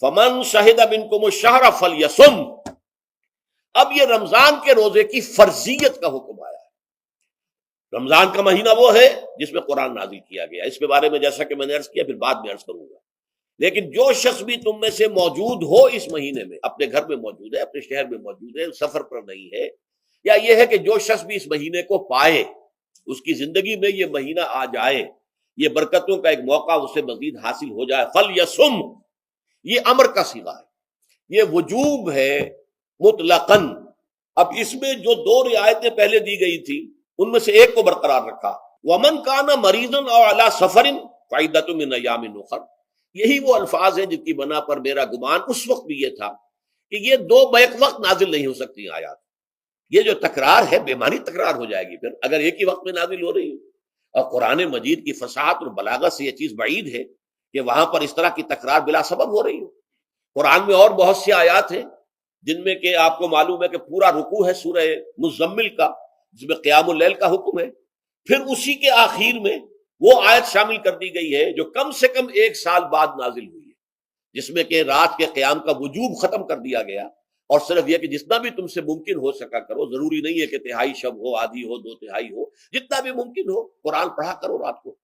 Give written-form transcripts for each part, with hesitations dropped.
فمن شہد منکم الشہر فلیصم، اب یہ رمضان کے روزے کی فرضیت کا حکم آیا ہے۔ رمضان کا مہینہ وہ ہے جس میں قرآن نازل کیا گیا، اس کے بارے میں جیسا کہ میں نے عرض کیا پھر بعد میں عرض کروں گا، لیکن جو شخص بھی تم میں سے موجود ہو اس مہینے میں، اپنے گھر میں موجود ہے، اپنے شہر میں موجود ہے، سفر پر نہیں ہے، یا یہ ہے کہ جو شخص بھی اس مہینے کو پائے، اس کی زندگی میں یہ مہینہ آ جائے، یہ برکتوں کا ایک موقع اسے مزید حاصل ہو جائے، فلیصم، یہ امر کا صیغہ ہے، یہ وجوب ہے مطلقاً۔ اب اس میں جو دو رعایتیں پہلے دی گئی تھی ان میں سے ایک کو برقرار رکھا، ومن کان مریضا او علی سفر فعدۃ من ایام اخر، یہی وہ الفاظ ہیں جن کی بنا پر میرا گمان اس وقت بھی یہ تھا کہ یہ دو بیک وقت نازل نہیں ہو سکتی آیات، یہ جو تکرار ہے بے معنی تکرار ہو جائے گی پھر اگر ایک ہی وقت میں نازل ہو رہی ہو، اور قرآن مجید کی فصاحت اور بلاغت سے یہ چیز بعید ہے کہ وہاں پر اس طرح کی تکرار بلا سبب ہو رہی ہو۔ قرآن میں اور بہت سی آیات ہیں جن میں کہ آپ کو معلوم ہے کہ پورا رکوع ہے سورہ مزمل کا جس میں قیام اللیل کا حکم ہے، پھر اسی کے آخر میں وہ آیت شامل کر دی گئی ہے جو کم سے کم 1 سال بعد نازل ہوئی ہے، جس میں کہ رات کے قیام کا وجوب ختم کر دیا گیا، اور صرف یہ کہ جتنا بھی تم سے ممکن ہو سکا کرو، ضروری نہیں ہے کہ تہائی شب ہو، آدھی ہو، 2/3 ہو، جتنا بھی ممکن ہو قرآن پڑھا کرو رات کو،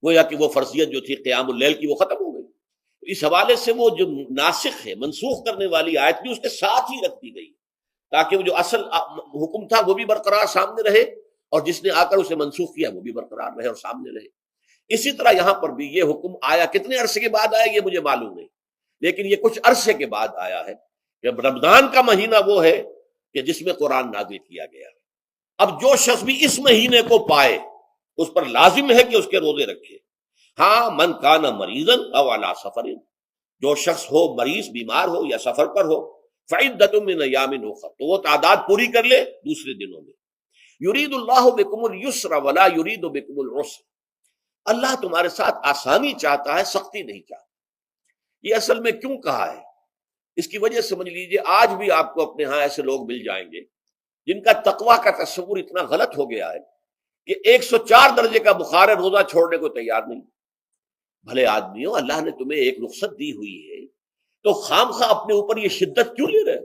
گویا کہ وہ فرضیت جو تھی قیام اللیل کی وہ ختم ہو گئی۔ اس حوالے سے وہ جو ناسخ ہے، منسوخ کرنے والی آیت بھی اس کے ساتھ ہی رکھ دی گئی تاکہ وہ جو اصل حکم تھا وہ بھی برقرار سامنے رہے، اور جس نے آ کر اسے منسوخ کیا وہ بھی برقرار رہے اور سامنے رہے۔ اسی طرح یہاں پر بھی یہ حکم آیا، کتنے عرصے کے بعد آیا یہ مجھے معلوم نہیں، لیکن یہ کچھ عرصے کے بعد آیا ہے کہ رمضان کا مہینہ وہ ہے کہ جس میں قرآن نازل کیا گیا ہے۔ اب جو شخص بھی اس مہینے کو پائے اس پر لازم ہے کہ اس کے روزے رکھے۔ ہاں، من کان مریضا او علی سفر، جو شخص ہو مریض، بیمار ہو یا سفر پر ہو، فعدۃ من ایام اخر، تو وہ تعداد پوری کر لے دوسرے دنوں میں۔ یرید اللہ بکم الیسر ولا یرید بکم العسر، اللہ تمہارے ساتھ آسانی چاہتا ہے، سختی نہیں چاہتا۔ یہ اصل میں کیوں کہا ہے اس کی وجہ سمجھ لیجئے، آج بھی آپ کو اپنے ہاں ایسے لوگ مل جائیں گے جن کا تقویٰ کا تصور اتنا غلط ہو گیا ہے کہ 104 درجے کا بخار ہے، روزہ چھوڑنے کو تیار نہیں۔ بھلے آدمیوں، اللہ نے تمہیں ایک رخصت دی ہوئی ہے تو خام خواہ اپنے اوپر یہ شدت کیوں لے رہے؟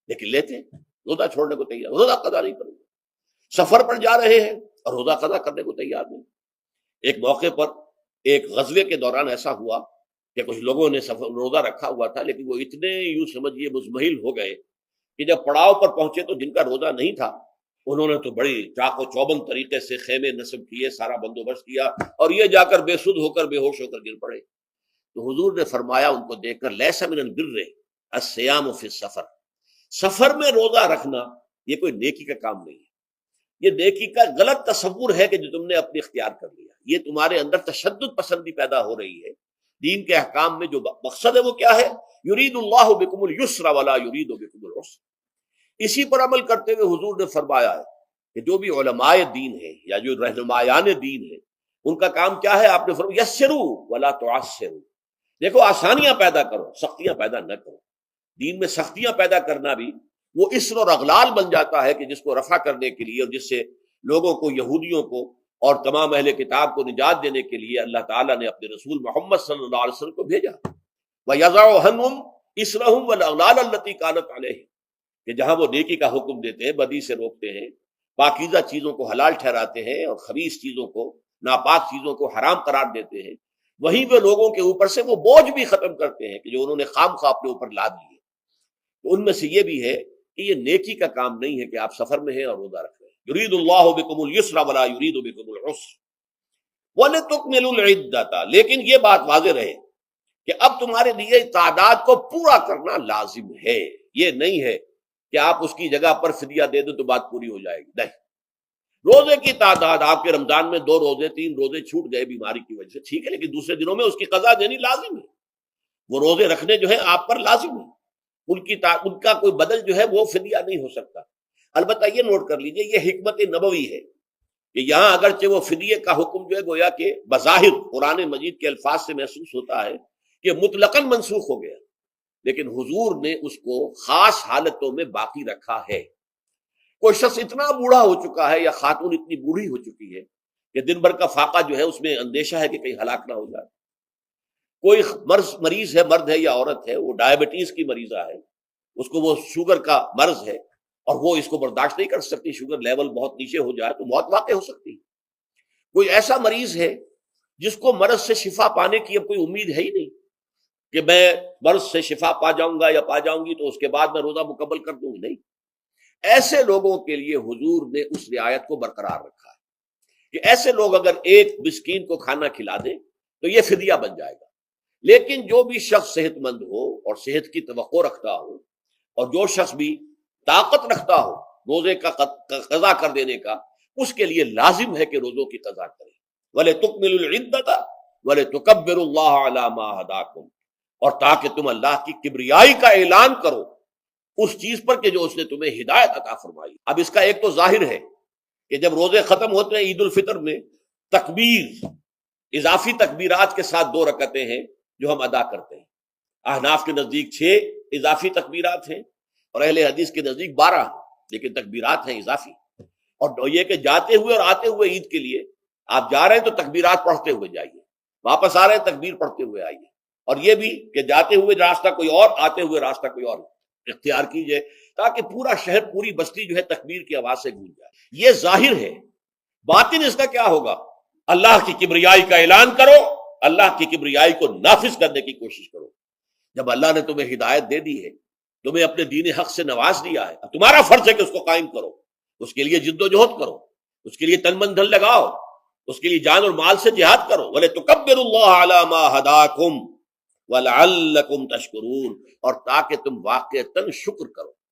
لیکن لیتے ہیں، روزہ چھوڑنے کو تیار، روزہ قضا نہیں کروں گا، سفر پر جا رہے ہیں اور روزہ قضا کرنے کو تیار نہیں۔ ایک موقع پر ایک غزوے کے دوران ایسا ہوا کہ کچھ لوگوں نے روزہ رکھا ہوا تھا، لیکن وہ اتنے یوں سمجھیے مزمحل ہو گئے کہ جب پڑاؤ پر پہنچے تو جن کا روزہ نہیں تھا انہوں نے تو بڑی چاق و چوبند طریقے سے خیمے نصب کیے، سارا بندوبست کیا، اور یہ جا کر بے سدھ ہو کر بے ہوش ہو کر گر پڑے۔ تو حضور نے فرمایا ان کو دیکھ کر، لیس من البر الصیام فی السفر، سفر میں روزہ رکھنا یہ کوئی نیکی کا کام نہیں ہے، یہ نیکی کا غلط تصور ہے کہ جو تم نے اپنے اختیار کر لیا، یہ تمہارے اندر تشدد پسندی پیدا ہو رہی ہے۔ دین کے احکام میں جو مقصد ہے وہ کیا ہے؟ یرید اللہ بکم الیسر ولا یرید بکم العسر۔ اسی پر عمل کرتے ہوئے حضور نے فرمایا ہے کہ جو بھی علماء دین ہیں یا جو رہنمایان دین ہیں ان کا کام کیا ہے؟ آپ نے فرمایا یسروا ولا تعسروا، دیکھو آسانیاں پیدا کرو، سختیاں پیدا نہ کرو۔ دین میں سختیاں پیدا کرنا بھی وہ اسر اور اغلال بن جاتا ہے کہ جس کو رفع کرنے کے لیے اور جس سے لوگوں کو، یہودیوں کو اور تمام اہل کتاب کو نجات دینے کے لیے اللہ تعالیٰ نے اپنے رسول محمد صلی اللہ علیہ وسلم کو بھیجا۔ وَيَضَعُ عَنْهُمْ إِصْرَهُمْ وَالْأَغْلَالَ الَّتِي كَانَتْ عَلَيْهِمْ، کہ جہاں وہ نیکی کا حکم دیتے ہیں، بدی سے روکتے ہیں، پاکیزہ چیزوں کو حلال ٹھہراتے ہیں اور خبیث چیزوں کو، ناپاک چیزوں کو حرام قرار دیتے ہیں، وہیں وہ لوگوں کے اوپر سے وہ بوجھ بھی ختم کرتے ہیں کہ جو انہوں نے خام خواہ اپنے اوپر لاد لیے۔ تو ان میں سے یہ بھی ہے کہ یہ نیکی کا کام نہیں ہے کہ آپ سفر میں ہیں اور روزہ رکھ رہے ہیں۔ یرید اللہ بکم الیسر ولا یرید بکم العسر وَلِتُكْمِلُوا الْعِدَّةَ، لیکن یہ بات واضح رہے کہ اب تمہارے لیے تعداد کو پورا کرنا لازم ہے، یہ نہیں ہے کہ آپ اس کی جگہ پر فدیہ دے دیں تو بات پوری ہو جائے گی، نہیں۔ روزے کی تعداد آپ کے رمضان میں 2 روزے 3 روزے چھوٹ گئے بیماری کی وجہ سے، ٹھیک ہے، لیکن دوسرے دنوں میں اس کی قضا دینی لازم ہے، وہ روزے رکھنے جو ہے آپ پر لازم ہے، ان کا کوئی بدل جو ہے وہ فدیہ نہیں ہو سکتا۔ البتہ یہ نوٹ کر لیجئے، یہ حکمت نبوی ہے کہ یہاں اگرچہ وہ فدیے کا حکم جو ہے گویا کہ بظاہر قرآن مجید کے الفاظ سے محسوس ہوتا ہے کہ مطلقاً منسوخ ہو گیا، لیکن حضور نے اس کو خاص حالتوں میں باقی رکھا ہے۔ کوئی شخص اتنا بوڑھا ہو چکا ہے یا خاتون اتنی بوڑھی ہو چکی ہے کہ دن بھر کا فاقہ جو ہے اس میں اندیشہ ہے کہ کہیں ہلاک نہ ہو جائے، کوئی مریض ہے، مرد ہے یا عورت ہے، وہ ڈائبٹیز کی مریضہ ہے، اس کو وہ شوگر کا مرض ہے اور وہ اس کو برداشت نہیں کر سکتی، شوگر لیول بہت نیچے ہو جائے تو موت واقع ہو سکتی ہے۔ کوئی ایسا مریض ہے جس کو مرض سے شفا پانے کی اب کوئی امید ہے ہی نہیں کہ میں مرض سے شفا پا جاؤں گا یا پا جاؤں گی تو اس کے بعد میں روزہ مکمل کر دوں گی، نہیں۔ ایسے لوگوں کے لیے حضور نے اس رعایت کو برقرار رکھا ہے کہ ایسے لوگ اگر ایک مسکین کو کھانا کھلا دیں تو یہ فدیہ بن جائے گا۔ لیکن جو بھی شخص صحت مند ہو اور صحت کی توقع رکھتا ہو، اور جو شخص بھی طاقت رکھتا ہو روزے کا قضا کر دینے کا، اس کے لیے لازم ہے کہ روزوں کی قضا کرے۔ وَلِتُكْمِلُوا الْعِدَّةَ وَلِتُكَبِّرُوا اللَّهَ عَلَى مَا هَدَاكُمْ، اور تاکہ تم اللہ کی کبریائی کا اعلان کرو اس چیز پر کہ جو اس نے تمہیں ہدایت عطا فرمائی۔ اب اس کا ایک تو ظاہر ہے کہ جب روزے ختم ہوتے ہیں عید الفطر میں، تکبیر اضافی تکبیرات کے ساتھ 2 رکعتیں ہیں جو ہم ادا کرتے ہیں۔ احناف کے نزدیک 6 اضافی تکبیرات ہیں اور اہل حدیث کے نزدیک 12 ہیں، لیکن تکبیرات ہیں اضافی۔ اور یہ کہ جاتے ہوئے اور آتے ہوئے عید کے لیے آپ جا رہے ہیں تو تکبیرات پڑھتے ہوئے جائیے، واپس آ رہے ہیں تکبیر پڑھتے ہوئے آئیے، اور یہ بھی کہ جاتے ہوئے راستہ کوئی اور، آتے ہوئے راستہ کوئی اور اختیار کیجئے، تاکہ پورا شہر، پوری بستی جو ہے تکبیر کی آواز سے گونج جائے۔ یہ ظاہر ہے۔ باطن اس کا کیا ہوگا؟ اللہ کی کبریائی کا اعلان کرو، اللہ کی کبریائی کو نافذ کرنے کی کوشش کرو۔ جب اللہ نے تمہیں ہدایت دے دی ہے، تمہیں اپنے دین حق سے نواز دیا ہے، اب تمہارا فرض ہے کہ اس کو قائم کرو، اس کے لیے جد و جہد کرو، اس کے لیے تن من دھن لگاؤ، اس کے لیے جان اور مال سے جہاد کرو۔ وَلِتُكَبِّرُوا اللَّهَ عَلَى مَا هَدَاكُمْ وَلَعَلَّكُمْ تَشْكُرُونَ، اور تاکہ تم واقعتاً شکر کرو۔